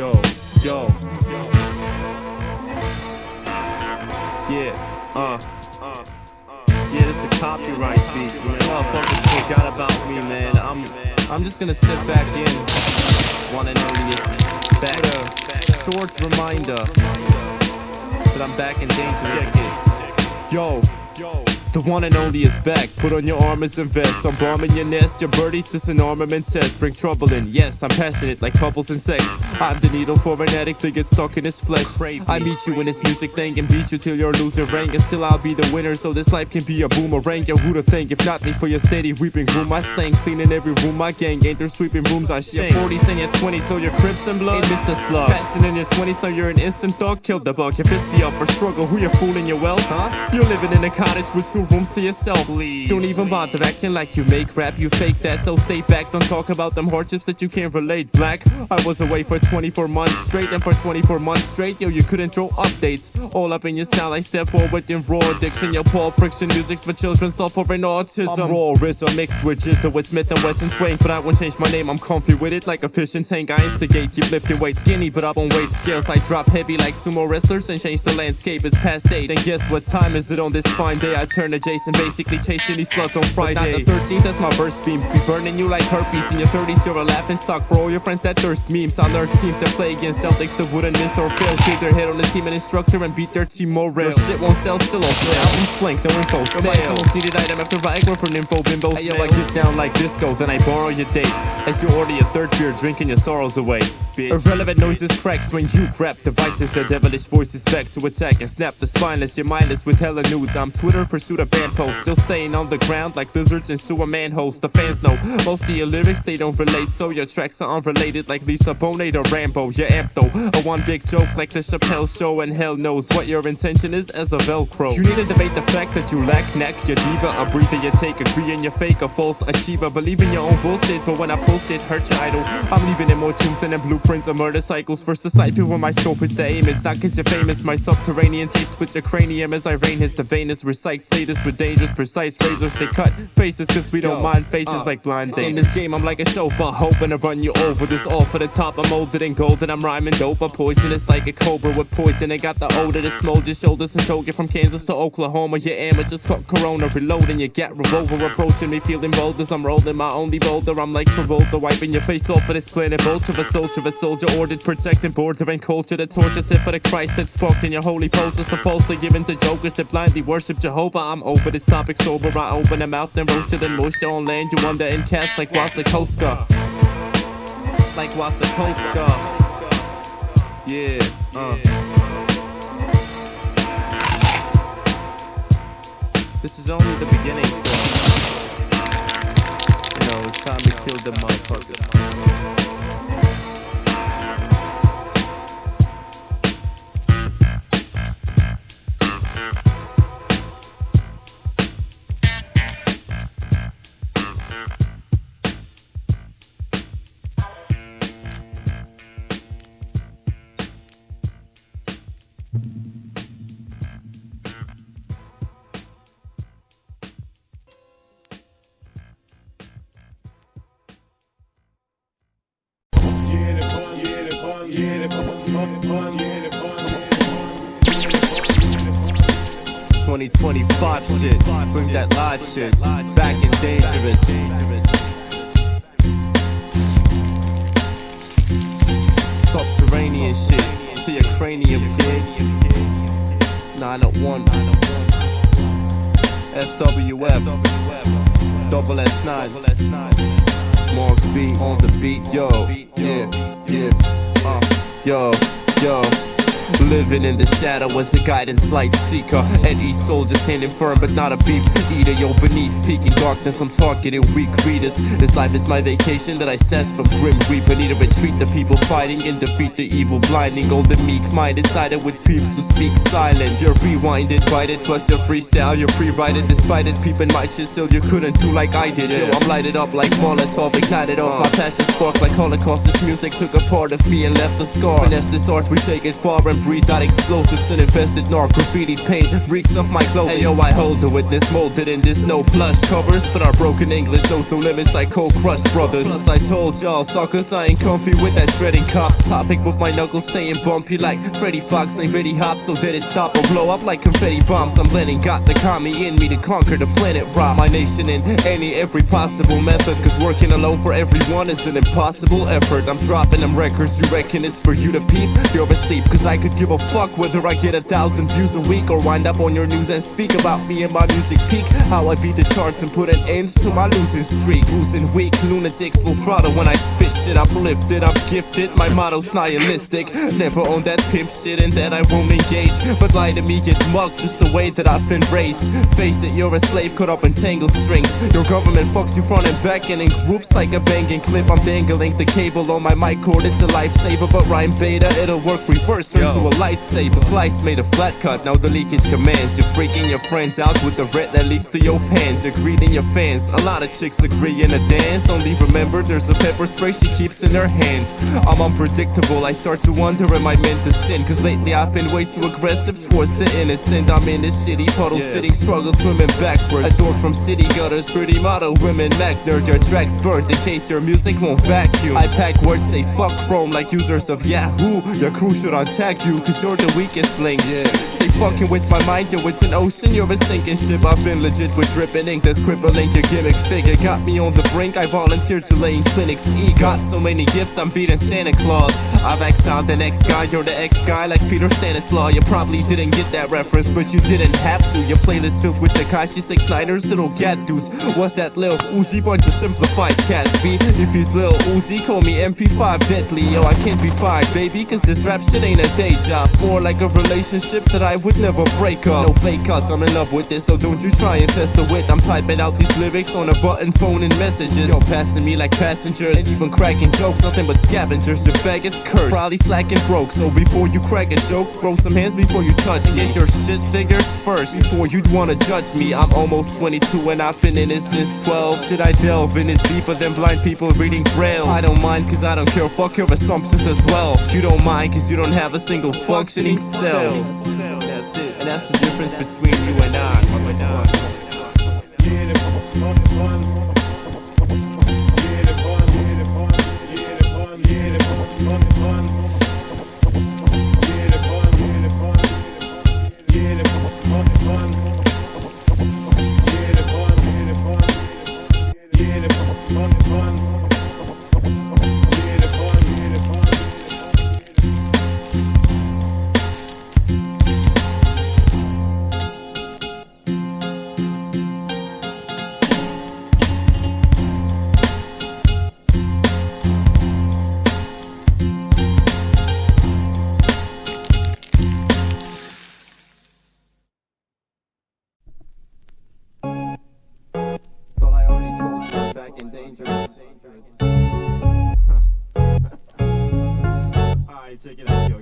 Yo. Yeah, this is a copyright beat. You motherfuckers forgot about me, man. I'm just gonna sit back in. Wanna know this back. Short reminder that I'm back in danger. Check it. Yo. The one and only is back. Put on your armors and vests. I'm bombing your nest. Your birdies, this an armament test. Bring trouble in. Yes, I'm passionate like couples and sex. I'm the needle for an addict that gets stuck in his flesh. I meet you in this music thing and beat you till you're losing rank. And still I'll be the winner, so this life can be a boomerang. Yo, who'da think? If not me for your steady weeping groom, I slang. Cleaning every room, my gang ain't there sweeping rooms, I shame. Your 40s and your 20s, so your Crips and blood ain't Mr. Slug. Passing in your 20s, now you're an instant thug. Killed the buck, your fist be up for struggle. Who you fooling your wealth, huh? You're living in a cottage with 2 rooms to yourself. Please. Don't even bother acting like you make rap, you fake that, so stay back. Don't talk about them hardships that you can't relate. Black, I was away for 24 months straight, and for 24 months straight, yo, you couldn't throw updates. All up in your style, I step forward in raw addiction. Yo, Paul Friction, music's for children suffering autism. I'm raw RZA mixed with Jizzle with Smith and Wesson Swank, but I won't change my name, I'm comfy with it like a fishing tank. I instigate, keep lifting weight, skinny but up on weight scales. I drop heavy like sumo wrestlers and change the landscape. It's past 8, then guess what time is it on this fine day? I turn to Jason, basically chasing these sluts on Friday. But not the 13th, as my verse beams be burning you like herpes. In your 30s, you're a laughing stock for all your friends that thirst memes. I learn teams that play against Celtics that wouldn't miss or fail. Keep their head on the team and instructor and beat their team more real. Your shit won't sell, still on sale. Albums blank, no info, stale. Most needed item after Viagra for nympho bimbos. Hey, yo, I get down like disco, then I borrow your date. As you're already a third beer, drinking your sorrows away. Bitch. Irrelevant noises cracks when you grab devices. The devilish voices back to attack and snap the spineless. You're mindless with hella nudes. I'm Twitter, pursuit of band posts. Still staying on the ground like lizards in sewer manholes. The fans know most of your lyrics, they don't relate, so your tracks are unrelated like Lisa Bonet or Rambo. You're amped though, a one big joke like the Chappelle Show, and hell knows what your intention is as a Velcro. You need to debate the fact that you lack knack. You're diva, a breather you take, agree and you're fake, a false achiever. Believe in your own bullshit, but when I pull shit, hurt your idol. I'm leaving in more tombs than in blueprints of murder cycles. First to snipe you when my scope is the aim. It's not cause you're famous, my subterranean tapes with your cranium as I rain his the Vainest. Recite sadists with dangerous, precise razors. They cut faces cause we don't mind faces like blind dates. In this game I'm like a chauffeur, hoping to run you over. This all for the top, I'm molded in gold and I'm rhyming dope. I'm poisonous like a cobra with poison. I got the odor that smolds your shoulders and choke you from Kansas to Oklahoma. Your amateurs caught corona, reloading your gat revolver, approaching me feeling bold as I'm rolling my only boulder. I'm like Travolta, wiping your face off of this planet. Vulture, a soldier ordered, protecting border and culture. The torture set for the Christ that sparked in your holy posters. The falsely given to jokers that blindly worship Jehovah. I'm over this topic sober, I open a mouth and roasted and moisture on land. You wonder and cast like Wasakoska. Like Wasakoska. Yeah, This is only the beginning, so you know, it's time to kill the motherfuckers. 2025 shit, bring that live shit back in dangerous. Subterranean shit to your cranium, kid. 901 SWF double S9 Mark B on the beat, yo, yo. Living in the shadow as a guidance light seeker. An East soldier standing firm but not a beef eater. Yo, beneath peaking darkness I'm targeting weak readers. This life is my vacation that I snatched from Grim Reaper. Need to retreat the people fighting and defeat the evil blinding. All the meek minded sided with peeps who speak silent. You're rewinded, write it, plus your freestyle. You're pre-write despite it, peeping my shit still you couldn't do like I did. Yo, I'm lighted up like Molotov, ignited off my passion spark like Holocaust. This music took a part of me and left a scar. Finesse this art, we take it far and breathe 3-dot explosives and infested narc graffiti paint reeks of my clothing. Hey yo, I hold the witness molded in this no plush covers, but our broken English knows no limits like Cold Crush Brothers. Plus I told y'all suckers I ain't comfy with that shredding cops topic, but my knuckles staying bumpy like Freddy Fox ain't ready hop, so did it stop or blow up like confetti bombs. I'm blending, got the commie in me to conquer the planet, rob my nation in every possible method, cause working alone for everyone is an impossible effort. I'm dropping them records, you reckon it's for you to peep? You're asleep, cause I could give a fuck whether I get 1,000 views a week or wind up on your news and speak about me and my music peak. How I beat the charts and put an end to my losing streak. Losing weak lunatics will throttle when I spit shit. I'm lifted, I'm gifted, my motto's nihilistic. Never on that pimp shit and that I won't engage, but lie to me, get mugged just the way that I've been raised. Face it, you're a slave caught up in tangled strings. Your government fucks you front and back and in groups like a banging clip. I'm dangling the cable on my mic cord, it's a lifesaver, but rhyme beta, it'll work reverse, turn to a lightsaber. Slice made a flat cut, now the leakage commands. You're freaking your friends out with the red that leaks to your pants. You're greeting your fans, a lot of chicks agree in a dance. Only remember there's a pepper spray she keeps in her hand. I'm unpredictable, I start to wonder am I meant to sin, cause lately I've been way too aggressive towards the innocent. I'm in this shitty puddle, sitting, struggle, swimming backwards. A dork from city gutters, pretty model women, Mac nerd. Your tracks burnt in case your music won't vacuum. I pack words, say fuck Chrome like users of Yahoo. Your crew should untag you, cause you're the weakest link. Stay fucking with my mind, yo, it's an ocean, you're a sinking ship. I've been legit with dripping ink that's crippling your gimmick figure. Got me on the brink, I volunteered to lay in clinics. Got so many gifts, I'm beating Santa Claus. I've exiled the next guy, you're the ex-guy like Peter Stanislaw. You probably didn't get that reference, but you didn't have to. Your playlist filled with Tekashi 6ix9ers, little gat dudes. What's that Lil Uzi, bunch of simplified cats, B? If he's Lil Uzi, call me MP5 deadly. Yo, I can't be fired, baby, cause this rap shit ain't a day job. More like a relationship that I would never break up. No fake cuts, I'm in love with this, so don't you try and test the wit. I'm typing out these lyrics on a button phone and messages. Yo, passing me like passengers, and even cracking jokes, nothing but scavengers. Your faggots curse, probably slacking broke. So before you crack a joke, throw some hands before you touch me. Get your shit figured first before you'd wanna judge me. I'm almost 22 and I've been in it since 12. Should I delve in this deeper than blind people reading Braille? I don't mind cause I don't care, fuck your assumptions as well. You don't mind cause you don't have a single functioning cell. That's it, and that's the difference between you and I. Dangerous. Alright, check it out, yo.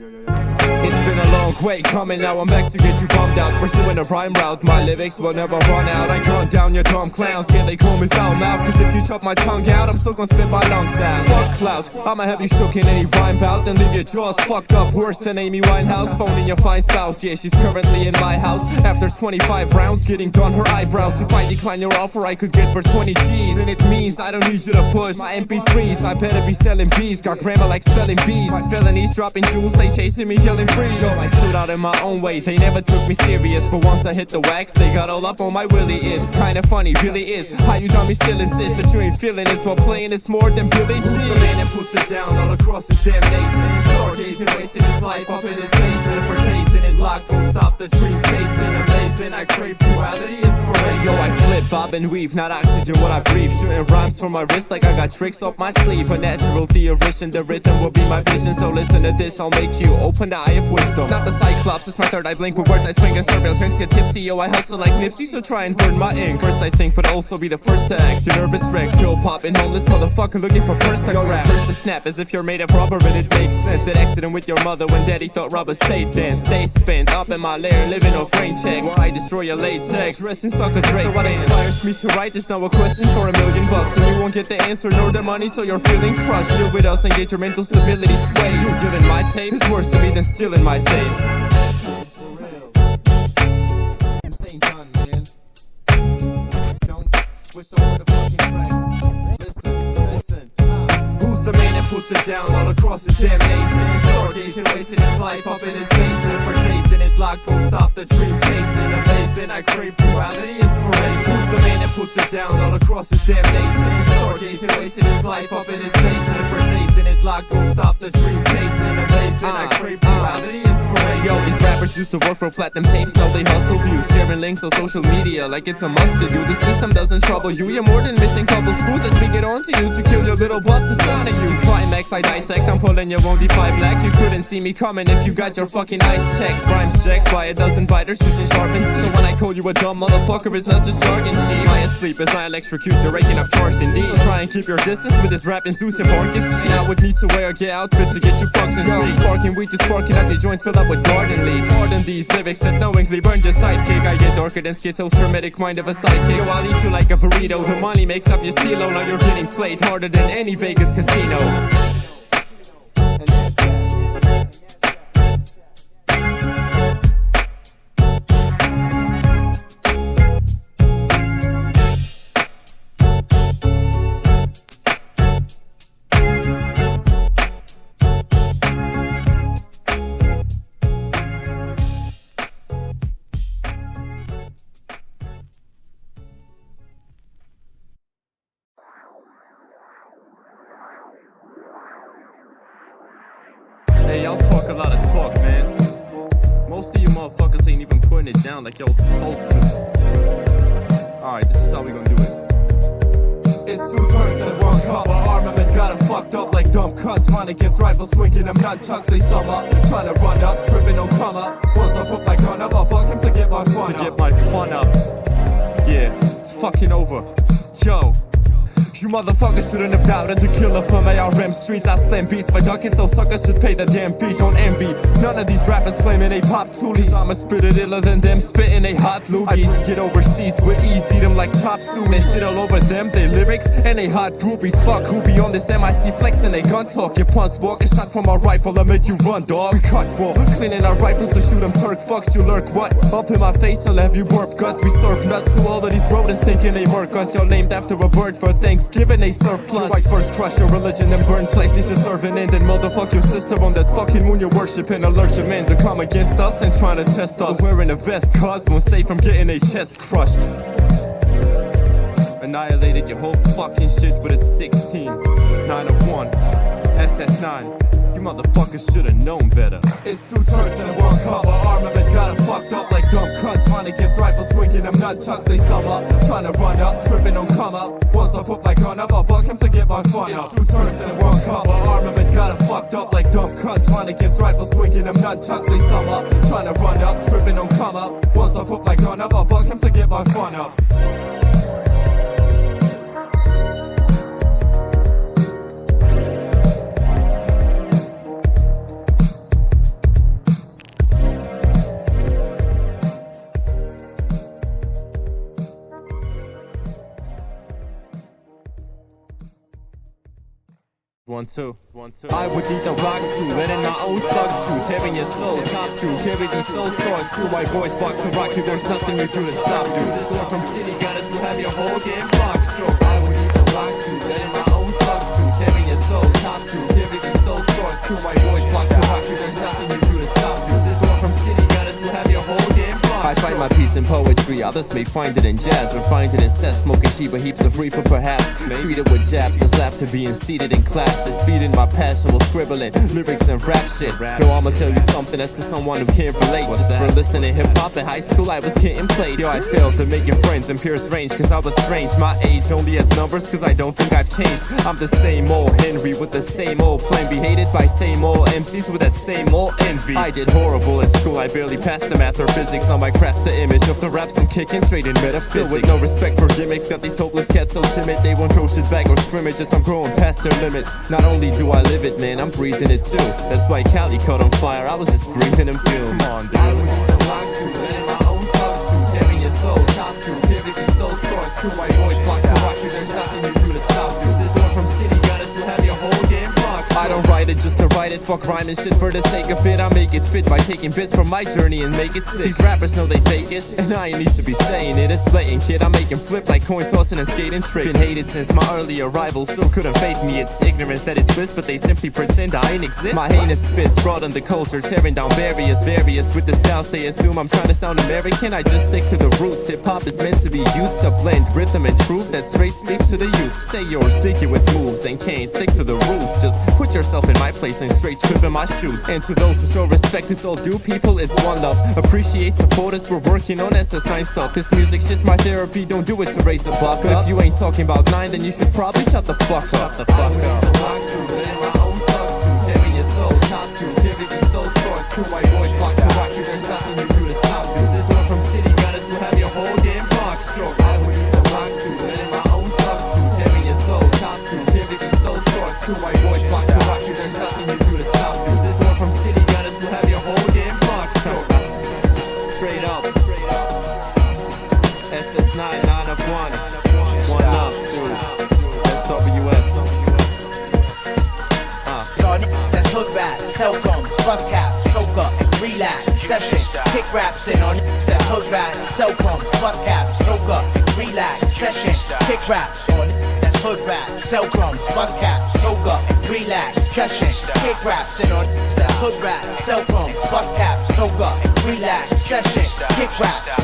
It's been a long way coming, now I'm back to get you bummed out. Pursuing a rhyme route, my lyrics will never run out. I gun down your dumb clowns, yeah, they call me foul mouth. Cause if you chop my tongue out, I'm still gonna spit my lungs out. Fuck clout, I'ma have you shook in any rhyme bout, then leave your jaws fucked up, worse than Amy Winehouse. Phoning your fine spouse, yeah, she's currently in my house. After 25 rounds, getting done her eyebrows. If I decline your offer, I could get for 20 G's. And it means I don't need you to push my MP3s. I better be selling bees, got grammar like spelling bees. My felonies dropping jewels, they chasing me, killing free. Yo, I stood out in my own way, they never took me serious. But once I hit the wax, they got all up on my willy. It's kinda funny, really is. How you dummies still insist that you ain't feeling this while playing it's more than Billy G. The man that puts it down all across his damn nation. Stargazing, wasting his life up in his basement. For pacing and locked, won't stop the dream chasing. Amazing, I crave duality, inspiration. Yo, I flip, bob and weave, not oxygen what I breathe. Shooting rhymes from my wrist like I got tricks up my sleeve. A natural theorist, the rhythm will be my vision. So listen to this, I'll make you open the eye of wisdom. Not the Cyclops, it's my third eye blink. With words I swing and surveil, drinks get tipsy. Yo, I hustle like Nipsey, so try and burn my ink. First I think, but also be the first to act. Your nervous wreck, pill popping, homeless motherfucker looking for purse to grab. First to snap as if you're made of rubber, and it makes sense that accident with your mother when daddy thought rubber stayed then. Stay spent up in my lair, living off rain checks. Where I destroy your latex, dressing sucker Drake. So what inspires me to write is now a question for $1,000,000. And you won't get the answer nor the money, so you're feeling crushed. Deal with us and get your mental stability swayed. You dealing my tape is worse to me than stealing my tape. This ain't done, man. Don't switch over the fucking track. Listen. Who's the man that puts it down all across his damn nation? Stargazing, wasting his life up in his basement. For days and it locked, won't stop the dream chasing. Amazing, I crave duality, inspiration. Who's the man that puts it down all across his damn nation? Stargazing, wasting his life up in his basement. For days and it locked, won't stop the dream chasing. Amazing, I crave duality, inspiration. Yo, these rappers used to work for platinum tapes, now they hustle views, sharing links on social media like it's a must to do. The system doesn't trouble you, you're more than missing couple screws as we get onto you to kill your little boss, the son of you. Climax, I dissect, I'm pulling your own defy black. You couldn't see me coming if you got your fucking eyes checked. Rhymes checked by a dozen biters using sharpened teeth. So when I call you a dumb motherfucker, it's not just jargon cheap. I asleep as I electrocute you, raking up charged indeed. So try and keep your distance with this rap enthusiast orchis. I would need to wear a gay outfit to get you fucks and free. Sparking weed to sparking ugly joints filled up with garden leaves. Pardon these lyrics that knowingly burned your sidekick. I get darker than schizo's dramatic mind of a sidekick. Yo, I'll eat you like a burrito. The money makes up your stilo. Now you're getting played harder than any Vegas casino. Hey, y'all talk a lot of talk, man. Most of you motherfuckers ain't even putting it down like y'all supposed to. Alright, this is how we gonna do it. It's 2 Turks and 1 Cup. Our armament got 'em fucked up like dumb cunts. Trying against rifles, swinging them nunchucks. They sum up, trying to run up, tripping, don't come up. Once I put my gun up, I'll bug him to get my fun up. To get my fun up. Yeah, it's fucking over. Yo. You motherfuckers shouldn't have doubted the killer from ARM streets. I slam beats for ducking, so suckers should pay the damn fee. Don't envy none of these rappers claiming they pop toolies. I'ma spit it iller than them spitting they hot loogies. I get overseas with ease, eat them like chop suey. They shit all over them, they lyrics and they hot groupies. Fuck who be on this MIC flex and they gun talk. Your punch walk, a shot from my rifle, I make you run, dog. We cut for cleaning our rifles to shoot them Turk fucks. You lurk what? Up in my face, I'll have you burp guts. We serve nuts to all of these rodents thinking they murk us. You're named after a bird for Thanksgiving, they serve plus. You white first crush your religion and burn places you're serving in. Then motherfuck your sister on that fucking moon you're worshiping. Alert your men to come against us and trying to test us. We're wearing a vest cause won't stay from getting their chest crushed. Annihilated your whole fucking shit with a 16 901 SS9. You motherfuckers should've known better. It's 2 Turks and 1 Cup. Our armament got 'em fucked up like dumb cunts. Trying against rifles, swinging them nunchucks. They sum up, trying to run up, tripping, don't come up. Once I put my gun up, I'll bug him to get my fun up. It's 2 Turks and 1 Cup. Our armament got 'em fucked up like dumb cunts. Trying against rifles, swinging them nunchucks. They sum up, trying to run up, tripping, don't come up. Once I put my gun up, I'll bug him to get my fun up. One, two. I would eat the rocks too, letting my own slugs too, tearing your soul, chops too, carry these soul stars too. My voice box to rock you, there's nothing you do to stop, dude. This Dork from city got us, will have your whole damn block shook. I would eat the rocks too, letting my own slugs too, tearing your soul, chops too, carry these soul stars too. My voice box to rock you, there's nothing you do to stop, dude. This Dork from city got us, will have your whole damn block. I find my peace in poetry, others may find it in jazz or find it in cess, smoking cheaper heaps of reefer perhaps. Treat it with jabs, just after being seated in classes, feeding my passion while scribbling lyrics and rap shit. Yo, I'ma tell you something that's to someone who can't relate. Just for listening to hip-hop in high school, I was getting played. Yo, I failed to making friends in Pierce range cause I was strange. My age only has numbers cause I don't think I've changed. I'm the same old Henry with the same old plan. Be hated by same old MCs with that same old envy. I did horrible in school, I barely passed the math or physics. Now my craft's the image of the raps I'm kicking straight in metaphysics. Still with no respect for gimmicks, got these hopeless cats so timid they won't throw shit back or scrimmage as I'm growing past their limit. Not only do I live it, man, I'm breathing it too. That's why Cali caught on fire, I was just breathing in fumes. Come on, dude. I would eat the lines too, letting my own slugs too, tearing your soul, top two, giving these soul scars too. White boys block to watch you, there's nothing you do to stop you. This door from city got us, will have your whole damn block. I don't write it just to write it, fuck rhyming shit for the sake of it. I make it fit by taking bits from my journey and make it sick. These rappers know they fake it, and I ain't need to be saying it. It's blatant, kid, I make 'em flip like coin tossing and skating tricks. Been hated since my early arrival, still couldn't fade me. It's ignorance that is bliss, but they simply pretend I ain't exist. My heinous spits brought on the culture, tearing down various with the styles they assume I'm trying to sound American. I just stick to the roots. Hip-hop is meant to be used to blend rhythm and truth that straight speaks to the youth. Say yours, stick it with moves and can't stick to the rules. Just put yourself in my place and straight trip in my shoes. And to those who show respect, it's all due, people, it's one love. Appreciate, support us, we're working on SS9 stuff. This music's just my therapy, don't do it to raise a buck. But if you ain't talking about 9, then you should probably shut the fuck up. Shut the fuck up. Two white boys block to watch you, there's nothing you do to stop you. This door from city got us, will have your whole damn block shook. I would eat the rocks too, letting my own slugs too, tearing your soul, top two, giving these soul stores. Two white boys block to watch you, there's nothing you do to stop you. This door from city got us, will have your whole damn block shook. Straight up, SS9, 9 of 1, 1 up, 2, SWF. That's hood rap, cell phones, bus caps, stroke up, relax, session, kick raps in on that's hood rap, cell phones, bus caps, stroke up, relax, session, kick raps on that's hood rap, cell phones, bus caps, stroke up, relax, session, kick raps in on that's hood rap, cell phones, bus caps, stroke up, relax, session, kick raps,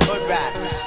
hood raps.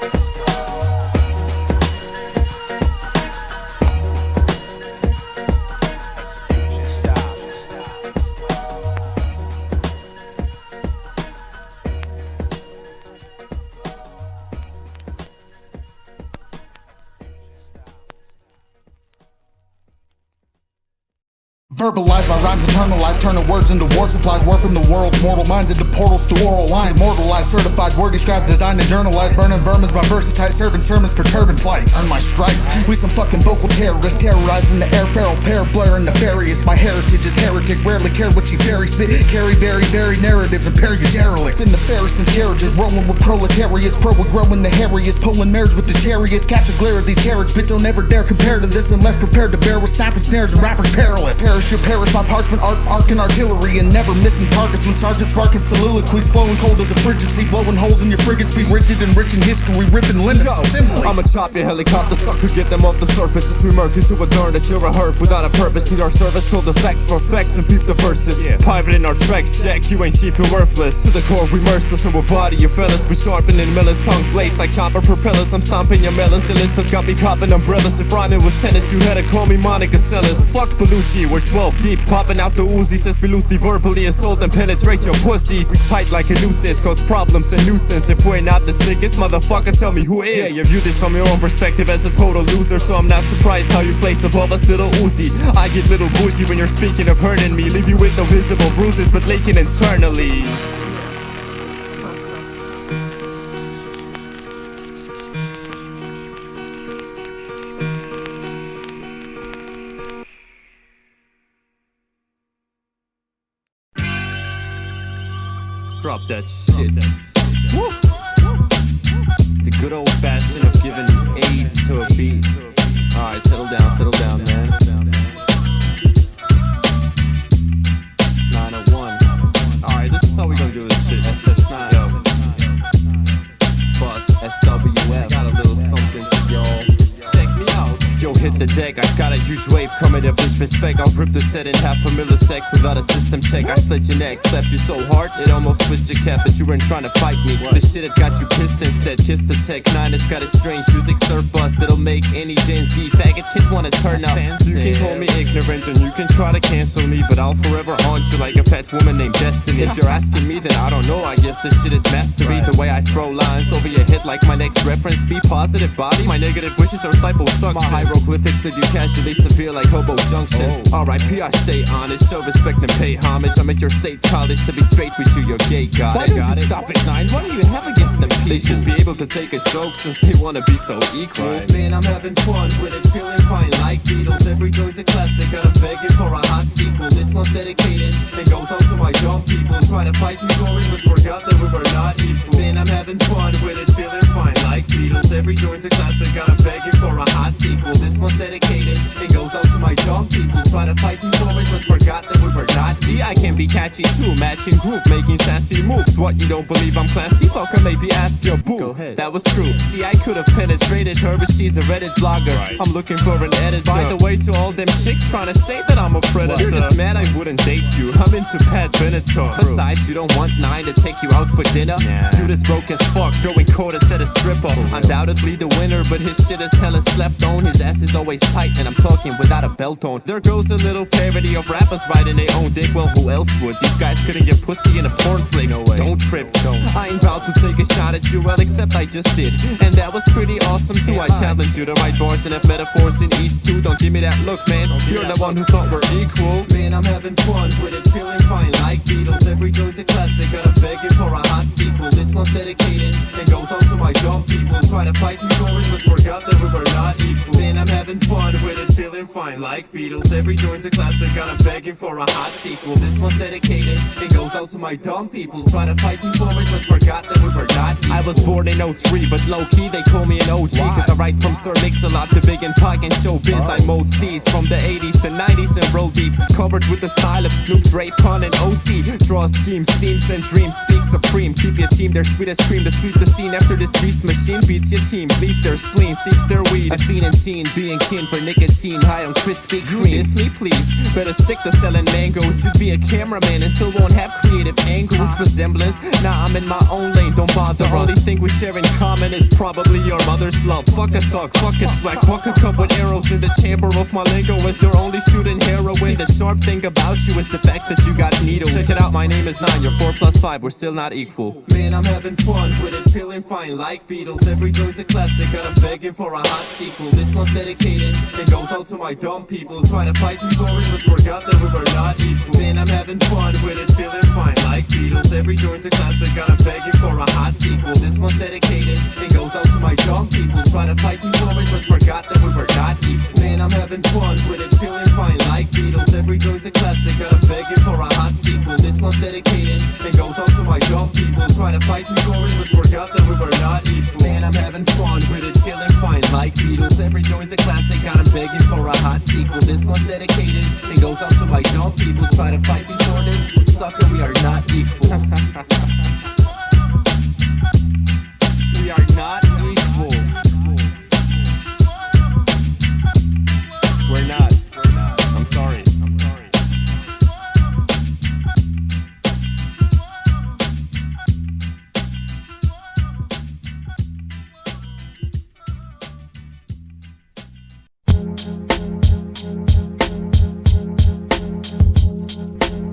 Verbalize my rhymes, internalize, turning words into war supplies, warping the world's mortal minds into portals through oral lines. Mortalized, certified, wordy scribe, designed and journalized, burning vermins by versatile, serving sermons for turban flights. Earn my stripes, we some fucking vocal terrorists, terrorizing the air, feral pair, blurring nefarious. My heritage is heretic, rarely care what you fairy spit, carry very, very narratives, impair your derelict. In the Pharisees' carriages, rolling with proletariats, pro with growing the hairiest, pulling mares with the chariots, catch a glare of these carriage, bitch, don't ever dare compare to this unless prepared to bear with snapping snares and rappers perilous. Your perish, my parchment art, arc and artillery, and never missing targets when sergeants sparking soliloquies, flowing cold as a frigid sea, blowing holes in your frigates, be rigid and rich in history, ripping limits assembly. I'ma chop your helicopter, sucker, get them off the surface. As we murk into a learn that you're a herb without a purpose. Need our service, call the facts for facts and peep the verses. Private in our tracks, Jack, you ain't cheap and worthless. To the core, we merciless, and we'll body your fellas. We sharpening Miller's tongue blades like chopper propellers. I'm stomping your melons, your lispers got me copping umbrellas. If rhyming was tennis, you had to call me Monica Sellers. Fuck Bellucci, we're 12 deep, popping out the Uzi. Says we loosely verbally assault and penetrate your pussies. We tight like a noose, cause problems and nuisance. If we're not the sickest, motherfucker, tell me who is. Yeah, you view this from your own perspective as a total loser, so I'm not surprised how you place above us, little Uzi. I get little bougie when you're speaking of hurting me. Leave you with no visible bruises, but leaking internally. Drop that shit. Woo. The good old fashion of giving AIDS to a beat. Alright, settle down, man. 901. Alright, this is how we gonna do this shit. SS9. Yo. Bus, SWF. Got a little something for y'all. Check me out. Yo, hit the deck, I've got a huge wave coming of disrespect. I'll rip the set in half a millisec without a system check. I slit your neck, slapped you so hard it almost switched your cap, but you weren't trying to fight me. The shit it got you pissed instead. Kiss the Tech 9, it's got a strange music surf bus that'll make any Gen Z faggot kid wanna turn up. You can call me ignorant and you can try to cancel me, but I'll forever haunt you like a fat woman named Destiny. If you're asking me, then I don't know, I guess this shit is mastery. The way I throw lines over your head like my next reference. Be positive, body. My negative wishes are stifled suction. My hieroglyphics that you casually severe like Hobo Junction. R.I.P. I stay honest, show respect and pay homage. I'm at your state college to be straight with you, you're gay, got it? Why don't you stop at 9? What do you have against them people? They should be able to take a joke since they wanna be so equal. Right. Man, I'm having fun with it, feeling fine like Beatles. Every joint's a classic, and I'm begging for a hot sequel. This one's dedicated and goes out to my dumb people. Try to fight me for it, but forgot that we were not equal. Man, I'm having fun with it, feeling fine like Beatles. Every joint's a classic, and I'm begging for a hot sequel. This one's dedicated and goes out to my dumb people. Try to fight me for it, but forgot that we were not. See, I can be catchy too, matching groove, making sassy moves. What, you don't believe I'm classy? Fucker, maybe ask your boo. Go ahead. That was true. See, I could have penetrated her, but she's a Reddit blogger. Right. I'm looking for an editor. By the way, to all them chicks trying to say that I'm a predator. You're just mad I wouldn't date you. I'm into Pat Benatar. Besides, you don't want 9 to take you out for dinner. Nah. Dude is broke as fuck, throwing quarters at a stripper. Undoubtedly the winner, but his shit is hella slept on. His ass is always tight, and I'm talking without a belt on. There goes a little parody of rappers riding their own dick. Well, who else would? These guys couldn't get pussy in a porn flick. No way. Don't trip, don't. I ain't about to take a shot at you, well, except I just did. And that was pretty awesome too. I challenge you to write bars and have metaphors in each too. Don't give me that look, man. You're the one who thought we're equal. Man, I'm having fun with it, feeling fine like Beatles. Every joint's a classic, and I'm begging for a hot sequel. This one's dedicated and goes out to my dumb people. Try to fight me for it, but forgot that we were not equal. Man, I'm having fun with it, feeling fine like Beatles. Every joint's a classic, and I'm begging for a hot sequel. This one's dedicated and goes out to my dumb people. Try to fight me for it, but forgot that we were not equal. I was born in 03, but low-key they call me an OG. Cause I write from Sir Mix-a-Lot to Big and Pac and Showbiz. I mode steez from the 80s to 90s and roll deep. Covered with the style of Snoop, Dre, Pun, and OC. Draw schemes, themes, and dreams. Speak supreme. Keep your team their sweetest cream to sweep the scene. After this beast machine beats your team. Bleeds their spleen, seeks their weed. A fiend and teen, being keen for nicotine. High on crispy cream. You diss me, please. Better stick to selling mangoes. You'd be a cameraman and still won't have creative angles. Resemblance, nah, I'm in my own lane, don't bother. The only thing we share in common is probably your mother's love. Fuck a thug, fuck a swag. Buck a cup with arrows in the chamber of my lingo as you're only shooting heroin. See, the sharp thing about you is the fact that you got needles. Check it out, my name is 9, you're 4 plus 5, we're still not equal. Man, I'm having fun with it, feeling fine like Beatles. Every joint's a classic, and I'm begging for a hot sequel. This one's dedicated and goes out to my dumb people. Try to fight me for it, but forgot that we were not equal. Man, I'm having fun with it, feeling fine like Beatles. Every joint's a classic, and I'm begging for a hot sequel. This one's dedicated and goes out to my dumb people. Try to fight me for it, but forgot that we were not equal. Man, I'm having fun with it, feeling fine like Beatles. Every joint's a classic, and I'm begging for a hot sequel. This one's dedicated and goes out to my dumb people. Try to fight me for it, but forgot that we were not equal. Man, I'm having fun with it, feeling fine like Beatles. Every joint's a classic, and I'm begging for a hot sequel. This one's dedicated and goes out to my dumb people. Try to fight me for this, sucker, we are not equal. We are not equal. We're not. I'm sorry.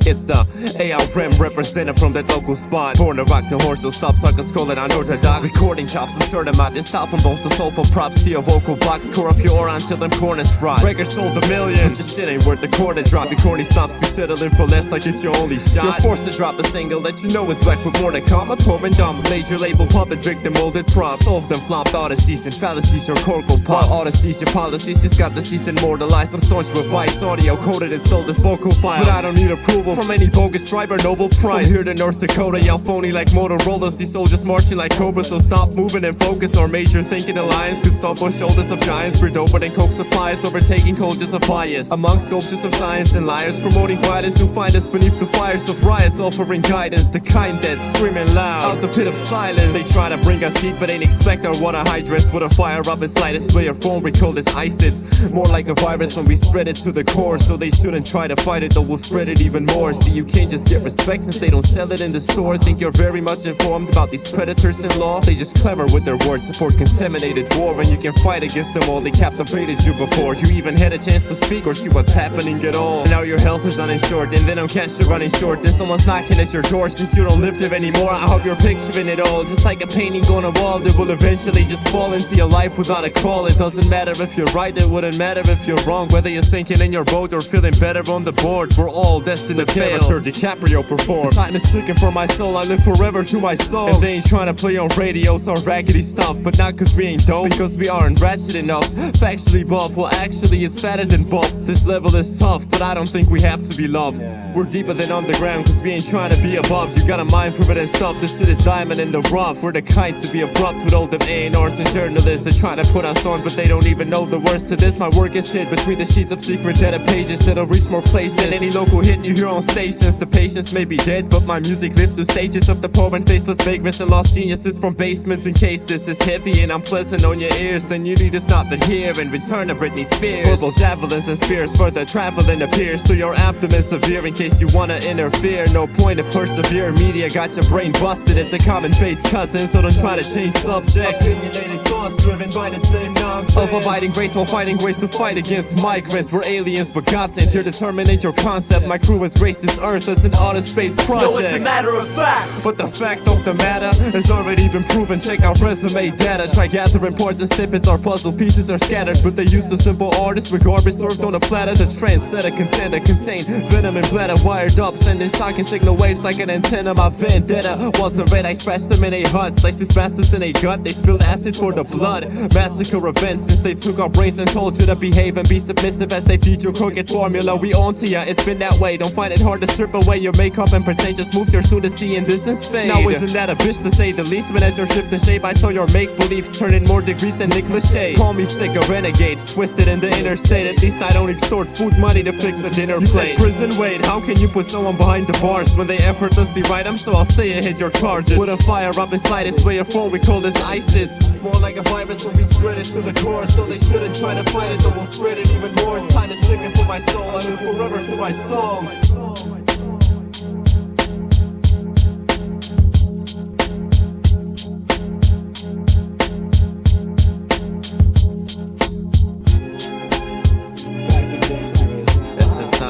It's the ARM representative from that local spot. Born to rock the horse, so stop suckers calling unorthodox. Recording chops, I'm sure them out. This style from bones to soulful props. Steel vocal box, core of your aura until them corners rot. Breakers sold $1 million, but your shit ain't worth the quarter drop. Your corny stops be settling for less like it's your only shot. You're forced to drop a single that you know is whack with more to come. A poor and dumb, major label puppet, trick the molded prop. Solves them flopped odysseys and fallacies, your corkle pop. While odysseys, your policies, just got the ceased immortalized. I'm staunch with vice, audio coded and stole this vocal file. But I don't need approval from any bogus tribe or noble price. From here to North Dakota, y'all phony like Motorola's. These soldiers marching like cobras, so stop moving and focus. Our major thinking alliance could stomp on shoulders of giants. We're doper than coke suppliers, overtaking cultures of bias. Among sculptures of science and liars, promoting violence who find us beneath the fires of riots, offering guidance. The kind that's screaming loud out the pit of silence. They try to bring us heat, but ain't expect our water hydrants would fire up as slightest way. Our phone recall this ISIS, more like a virus when we spread it to the core. So they shouldn't try to fight it, though we'll spread it even more. See, you can't just get respect since they don't sell it in the store. Think you're very much informed about these predators in law? They just clever with their words, support contaminated war, and you can fight against them all. They captivated you before you even had a chance to speak or see what's happening at all. And now your health is uninsured, and then on cash you're running short. Then someone's knocking at your door since you don't live there anymore. I hope you're picturing it all, just like a painting on a wall that will eventually just fall into your life without a call. It doesn't matter if you're right, it wouldn't matter if you're wrong. Whether you're sinking in your boat or feeling better on the board, we're all destined to fail. DiCaprio performed. Time is ticking for my soul, I live forever to my soul. And they ain't trying to play on radio some raggedy stuff, but not cause we ain't dope, because we aren't ratchet enough. Factually buff, well actually it's fatter than buff. This level is tough, but I don't think we have to be loved. We're deeper than underground, cause we ain't trying to be above. You got a mind for it and stuff, this shit is diamond in the rough. We're the kind to be abrupt with all them A&Rs and journalists. They're trying to put us on, but they don't even know the words to this. My work is shit between the sheets of secret data pages that'll reach more places than any local hit you hear on stations. The patience may be dead, but my music lives through stages of the poor and faceless vagrants and lost geniuses from basements. In case this is heavy and unpleasant on your ears, then you need to stop it here and return to Britney Spears. Verbal javelins and spears further traveling appears through your abdomen severe in case you wanna interfere. No point to persevere, media got your brain busted. It's a common face cousin, so don't try to change subject. Opinionated thoughts driven by the same nonsense of abiding grace while finding ways to fight against migrants. We're aliens but godsent here to terminate your concept. My crew has graced this earth as an outer space project. Yo, it's a matter of fact, but the fact of the matter has already been proven. Check out resume data, try gathering parts and snippets. Our puzzle pieces are scattered, but they use the simple artists with garbage served on a platter. The trendsetter contender contain venom and bladder wired up, sending shocking signal waves like an antenna. My vendetta wasn't red, I scratched them in a hut, sliced these bastards in a gut. They spilled acid for the blood. Massacre events since they took our brains and told you to behave and be submissive as they feed you crooked formula. We on to ya, it's been that way. Don't find it hard to strip away your makeup and pretentious moves you're soon to see in business fade. Now isn't that a bitch to say the least? But as you're shifting shape, I saw your make-believes turning more degrees than Nick Lachey. Call me sick, a renegade, twisted in the interstate. At least I don't extort food money to fix a dinner plate. Prison wait, how can you put someone behind the bars when they effortlessly write them? So I'll stay and hit your charges. With a fire up the slightest way, a phone we call this ISIS. More like a virus when we spread it to the core. So they shouldn't try to fight it, though we'll spread it even more. Time is ticking for my soul, I live forever to my songs.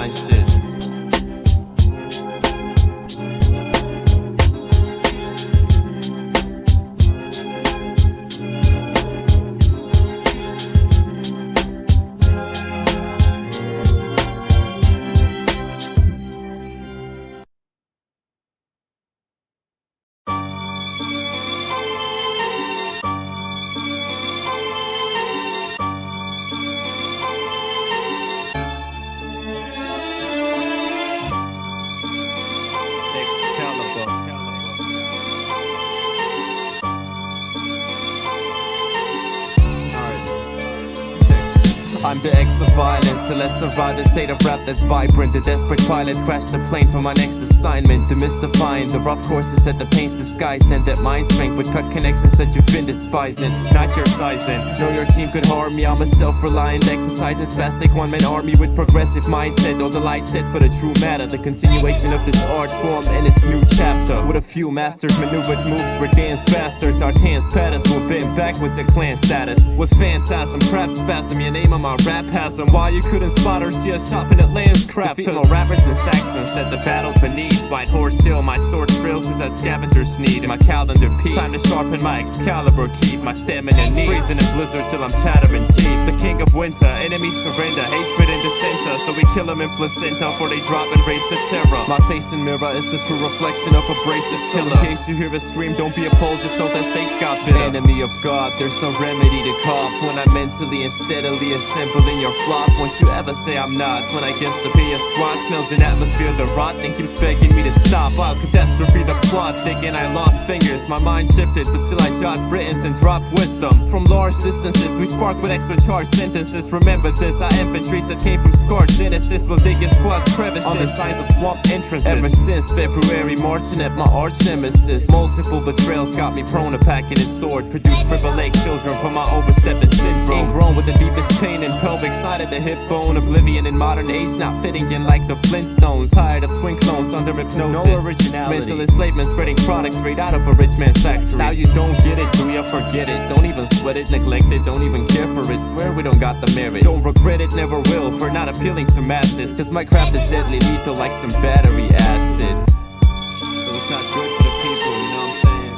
Shit. I'm the X of violence, the less surviving state of rap that's vibrant. The desperate pilot crashed the plane for my next assignment. Demystifying the rough courses that the pain's disguised, and that mind strength would cut connections that you've been despising. Not your sizing, no your team could harm me. I'm a self-reliant, exercising spastic one-man army with progressive mindset. All the light shed for the true matter, the continuation of this art form and its new chapter. With a few mastered maneuvered moves, we're dance bastards. Our hands patterns will bend backwards to clan status. With phantasm, craft spasm, your name on my rap has them. Why you couldn't spot or see us shopping at Land's Craft? Defeat more rappers than Saxons, set the battle beneath White Horse Hill. My sword thrills is that scavenger's need, and my calendar peaks. Time to sharpen my Xcalibur, keep my stamina neat. Freezing in blizzard till I'm chattering teeth. The king of winter, enemies surrender, hatred in the center. So we kill them in placenta, for they drop and raise the terror. My face and mirror is the true reflection of abrasive killer. In case you hear a scream, don't be appalled, just know that stakes got bitter. Enemy of God, there's no remedy to cop. When I mentally and steadily assemble in your flop, won't you ever say I'm not? When I guess to be a squad, smells an atmosphere the rot, then keeps begging me to stop. Wow, catastrophe the plot, thinking I lost fingers. My mind shifted, but still I jot writtens and drop wisdom. From large distances, we spark with extra charged sentences. Remember this, our infantries that came from scarred genesis will dig your squad's crevices on the signs of swamp entrances. Ever since February, marching at my arch nemesis. Multiple betrayals got me prone to packing his sword. Produced cripple lake children from my overstepping syndrome. Ingrown with the deepest pain and pelvic side of the hip bone. Oblivion in modern age, not fitting in like the Flintstones. Tired of twin clones under hypnosis. No originality. Mental enslavement, spreading products straight out of a rich man's factory. Now you don't get it, do ya? Forget it. Don't even sweat it, neglect it, don't even care for it. Swear we don't got the merit. Don't regret it, never will, for not appealing to masses. Cause my craft is deadly lethal like some battery acid. So it's not good for the people, you know what I'm saying?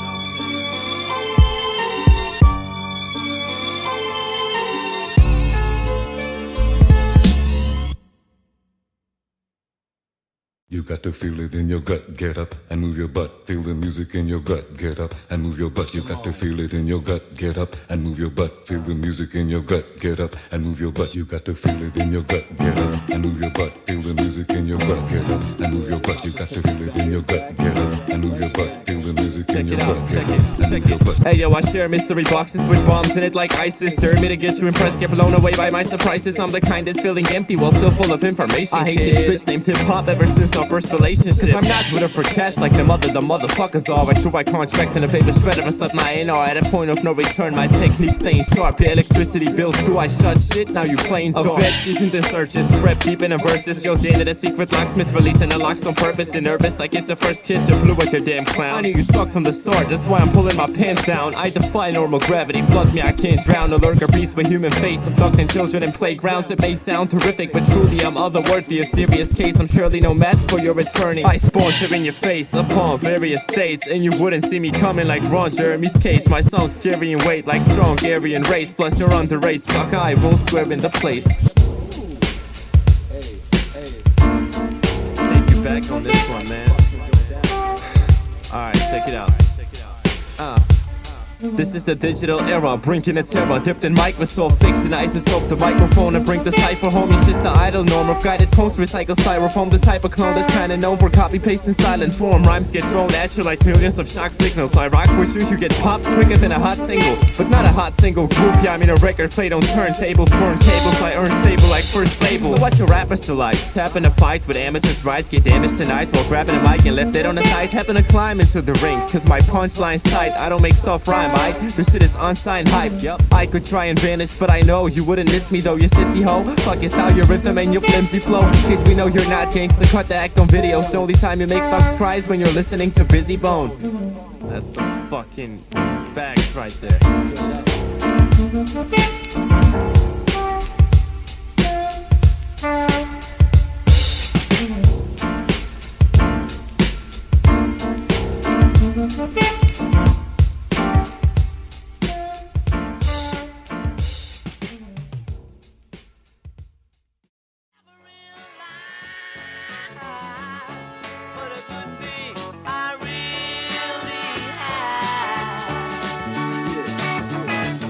You got to feel it in your gut, get up and move your butt. Feel the music in your gut, get up and move your butt. You got to feel it in your gut, get up and move your butt. Feel the music in your gut, get up and move your butt. You got to feel it in your gut, get up and move your butt. Feel the music in your gut, get up and move your butt. You got to feel it in your gut, get up and move your butt. Feel the music in your gut, get up and move your butt. Hey yo, I share mystery boxes with bombs in it like ISIS. Dare me to get you impressed, get blown away by my surprises. I'm the kind that's feeling empty while still full of information. I hate this bitch named hip hop ever since our first relationship. Cause I'm not with her for cash like the motherfuckers are. I threw my contract in a paper shredder and slept my A&R at a point of no return. My technique staying sharp. Your electricity bills, do I shut shit? Now you playing Dork. A vet seasoned in searches, crept deep in the verses. Yo, Jane at a secret locksmith releasing the locks on purpose. And nervous like it's a first kiss. You're blue like a damn clown. I knew you sucked from the start, that's why I'm pulling my pants down. I defy normal gravity, flood me, I can't drown. A lurker beast with human face, abducting children in playgrounds. It may sound terrific, but truly I'm otherworthy. A serious case, I'm surely no match for your attorney. I sponsor in your face upon various states, and you wouldn't see me coming like Ron Jeremy's case. My song's scary in weight like strong Aryan race. Plus you're underage, suck, I won't swear in the place. Take you back on this one, man. Alright, check it out. This is the digital era, bringing a terror. Dipped in Microsoft, fixing isotope the microphone and bring the cipher home. It's just the idle norm of guided codes, recycle styrofoam. The type of clone that's kinda known for copy paste in silent form. Rhymes get thrown at you like millions of shock signals. I rock with you, you get popped quicker than a hot single. But not a hot single group, yeah, I mean a record played on turntables. Burn cables, I earn stable like first label. So what your rappers to like? Tapping a fight with amateurs, right? Get damaged tonight while grabbing a mic and left it on the side. Happen to climb into the ring, cause my punchline's tight. I don't make stuff rhyme, this shit is unsigned hype. Yep, I could try and vanish, but I know you wouldn't miss me though, you sissy hoe. Fuck your style, your rhythm, and your flimsy flow. Kids, we know you're not gangsta, cut the act on videos. The only time you make thugs cry is when you're listening to Busy Bone. That's some fucking bags right there.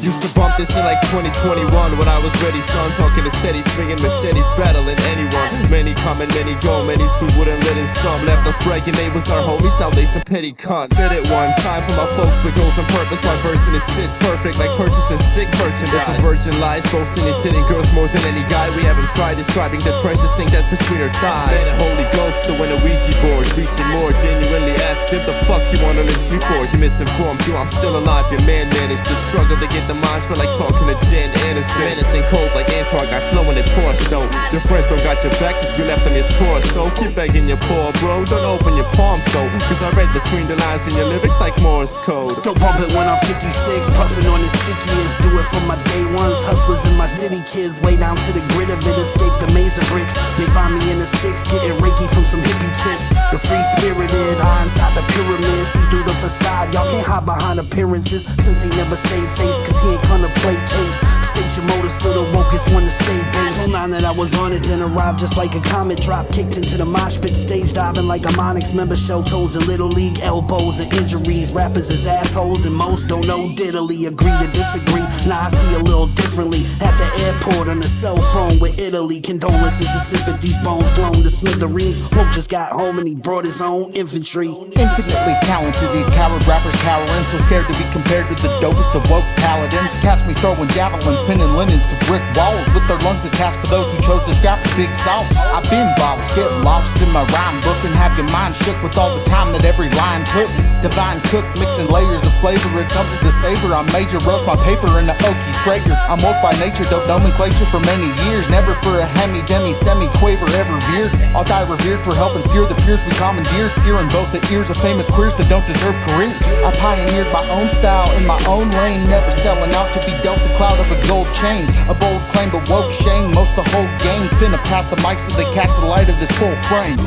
Used to bump this in like 2021 when I was ready, son. Talking to steady, swinging machetes, battling anyone. Many come and many go, many we wouldn't let in. Some left us bragging they was our homies, now they some petty cunts. Said it one time for my folks with goals on purpose. My verse in it sits perfect like purchasing sick merchandise. A virgin lies, boasting is hitting girls more than any guy. We haven't tried describing the precious thing that's between her thighs. Then a holy ghost doing a Ouija board, reaching more, genuinely ask, what the fuck you wanna lynch me for? You misinformed, you, I'm still alive, your man managed to struggle to get the mantra like talking to Jen Aniston. Menacing cold like Antark, I flow when it pours snow. Your friends don't got your back cause we left them your torso. Keep begging your paw, bro, don't open your palms though, cause I read between the lines in your lyrics like Morse code. Still bumping when I'm 56, puffing on the stickiest. Do it for my day ones, hustlers and my city kids. Way down to the grid of it, escape the maze of bricks. They find me in the sticks, getting Reiki from some hippie chick. The free spirited, eye inside the pyramid. See through the facade, y'all can't hide behind appearances. Since they never save face, cause he ain't gonna placate. State your motive, still the wokest one to stay based. So now that I was on it, then arrived just like a comet drop. Kicked into the mosh pit, stage diving like a Monix member. Shell toes in Little League, elbows and injuries. Rappers is assholes and most don't know diddly. Agree to disagree, now I see a little differently. At the airport on the cell phone with Italy. Condolences and sympathies, bones blown to smithereens. Woke just got home and he brought his own infantry. Infinitely talented, these coward rappers cowering, so scared to be compared to the dopest of woke paladins. Catch me throwing javelins, pinning laying linens to brick walls with their lungs attached for those who chose to scrap the big sauce. I've been boss, get lost in my rhyme book and have your mind shook with all the time that every line took. Divine cook, mixing layers of flavor, it's something to savor. I'm major, roast my paper in the oaky Traeger. I'm woke by nature, dope nomenclature for many years. Never for a hemi, demi, semi-quaver ever veered. I'll die revered for helping steer the peers we commandeered. Searing both the ears of famous queers that don't deserve careers. I pioneered my own style in my own lane, never selling out to be dealt the cloud of a gold chain. A bold claim but woke shame, most the whole gang finna pass the mic so they catch the light of this full frame.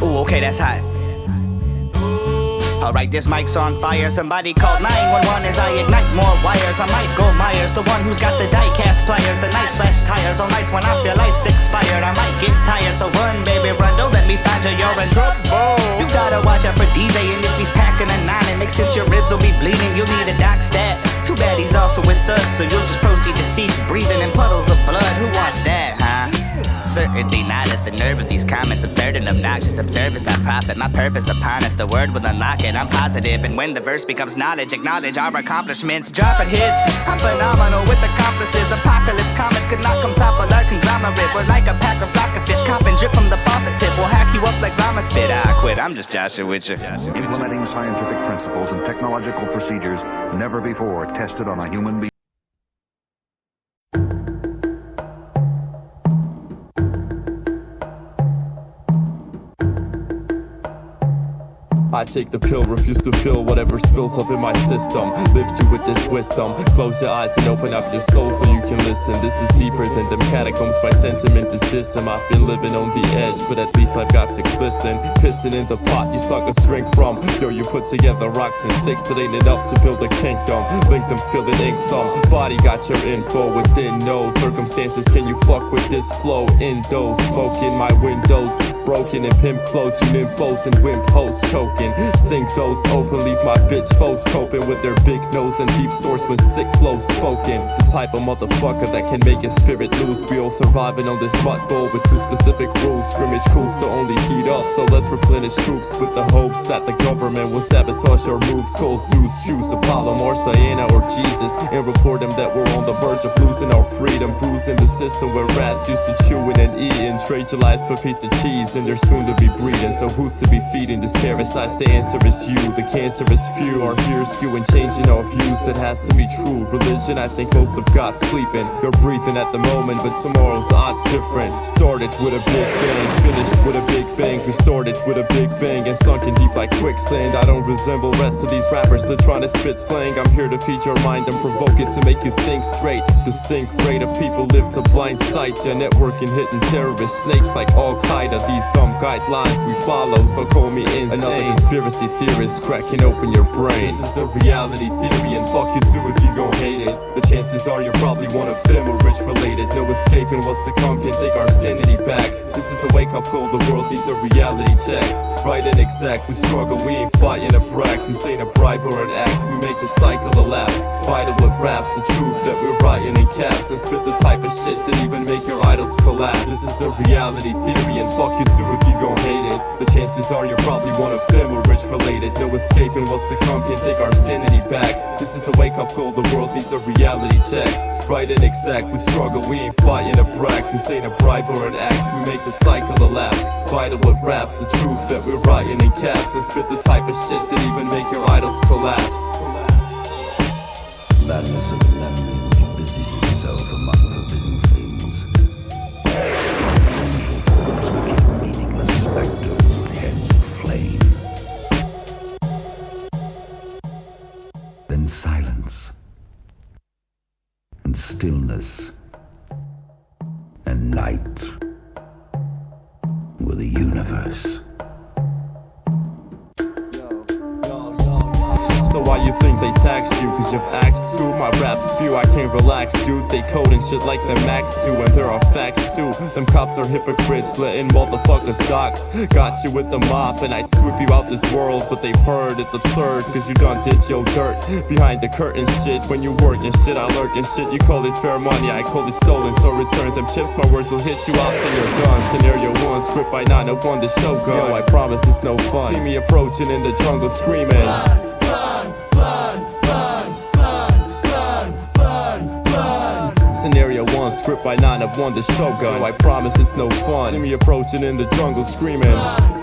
Ooh, okay, that's hot. Alright, this mic's on fire. Somebody called 911 as I ignite more wires. I'm Michael Myers, the one who's got the die-cast pliers, the knife/tires. On nights when I feel life's expired, I might get tired. So run, baby, run, don't let me find you, you're in trouble. You gotta watch out for Deezay, and if he's packing a 9, it makes sense your ribs will be bleeding. You'll need a doc stat. Too bad he's also with us, so you'll just proceed to cease breathing in puddles of blood. Who wants that, huh? Certainly not, as the nerve of these comments absurd and obnoxious. Observe I profit, my purpose upon us, the word will unlock it. I'm positive, and when the verse becomes knowledge, acknowledge our accomplishments. Dropping hits, I'm phenomenal with accomplices. Apocalypse comments could not come topple our conglomerate. We're like a pack of rocket fish, copping drip from the faucet tip. We'll hack you up like llama spit. I quit, I'm just Joshua with you. Implementing scientific principles and technological procedures never before tested on a human being. I take the pill, refuse to feel whatever spills up in my system. Lift you with this wisdom. Close your eyes and open up your soul so you can listen. This is deeper than them catacombs. My sentiment is distant. I've been living on the edge, but at least I've got to glisten. Pissing in the pot you suck a string from. Yo, you put together rocks and sticks that ain't enough to build a kingdom. Link them, spilling ink some. Body got your info within no circumstances. Can you fuck with this flow? Indo, smoke in my windows. Broken and pimp clothes. You nymphos and wimp hoes choking. Stink those open, leave my bitch foes coping with their big nose and deep source with sick flows spoken. The type of motherfucker that can make his spirit loose. We all surviving on this mud bowl with 2 specific rules. Scrimmage cools to only heat up, so let's replenish troops with the hopes that the government will sabotage our moves. Call Zeus, choose Apollo, Mars, Diana, or Jesus, and report them that we're on the verge of losing our freedom. Bruising the system where rats used to chewing and eating. Trade your lives for a piece of cheese, and they're soon to be breeding. So who's to be feeding this parasite? The answer is you, the cancerous few are here skewing, changing our views. That has to be true. Religion, I think most of God's sleeping. You're breathing at the moment, but tomorrow's odds different. Started with a big bang, finished with a big bang. Restarted with a big bang and sunken deep like quicksand. I don't resemble rest of these rappers that trying to spit slang. I'm here to feed your mind and provoke it to make you think straight. Distinct rate of people live to blind sight. Your networking hitting terrorist snakes like Al-Qaeda. These dumb guidelines we follow, so call me insane. Another conspiracy theorist cracking open your brain. This is the reality theory, and fuck you too if you gon' hate it. The chances are you're probably one of them or rich related. No escaping what's to come, can take our sanity back. This is a wake up call, the world needs a reality check. Right and exact, we struggle, we ain't fighting a brag. This ain't a bribe or an act, we make the cycle elapse. Vital with raps, the truth that we're writing in caps. And spit the type of shit that even make your idols collapse. This is the reality theory, and fuck you too if you gon' hate it. The chances are you're probably one of them or rich related. No escaping what's to come, can take our sanity back. This is a wake up call, the world needs a reality check. Right and exact, we struggle, we ain't fighting a brag. This ain't a bribe or an act, we make the cycle elapse. Vital with raps, the truth that we're writing in caps. And spit the type of shit that even make your idols collapse. Madness of memory which busies itself among forbidden things. Angel forms became meaningless specters with heads of flame. Then silence, and stillness, and night were the universe. So why you think they taxed you? Cause you've asked to. My raps spew, I can't relax, dude. They code and shit like the Max do, and there are facts too. Them cops are hypocrites, letting motherfuckers dox. Got you with the mop and I'd sweep you out this world. But they've heard it's absurd, cause you done did your dirt behind the curtain shit. When you work and shit, I lurk and shit. You call it fair money, I call it stolen. So return them chips, my words will hit you off and you're done. Scenario 1, script by 901, the shogun. Yo, I promise it's no fun. See me approaching in the jungle screaming. one. Script by 9 of Wonder Shogun. I promise it's no fun. See me approaching in the jungle screaming.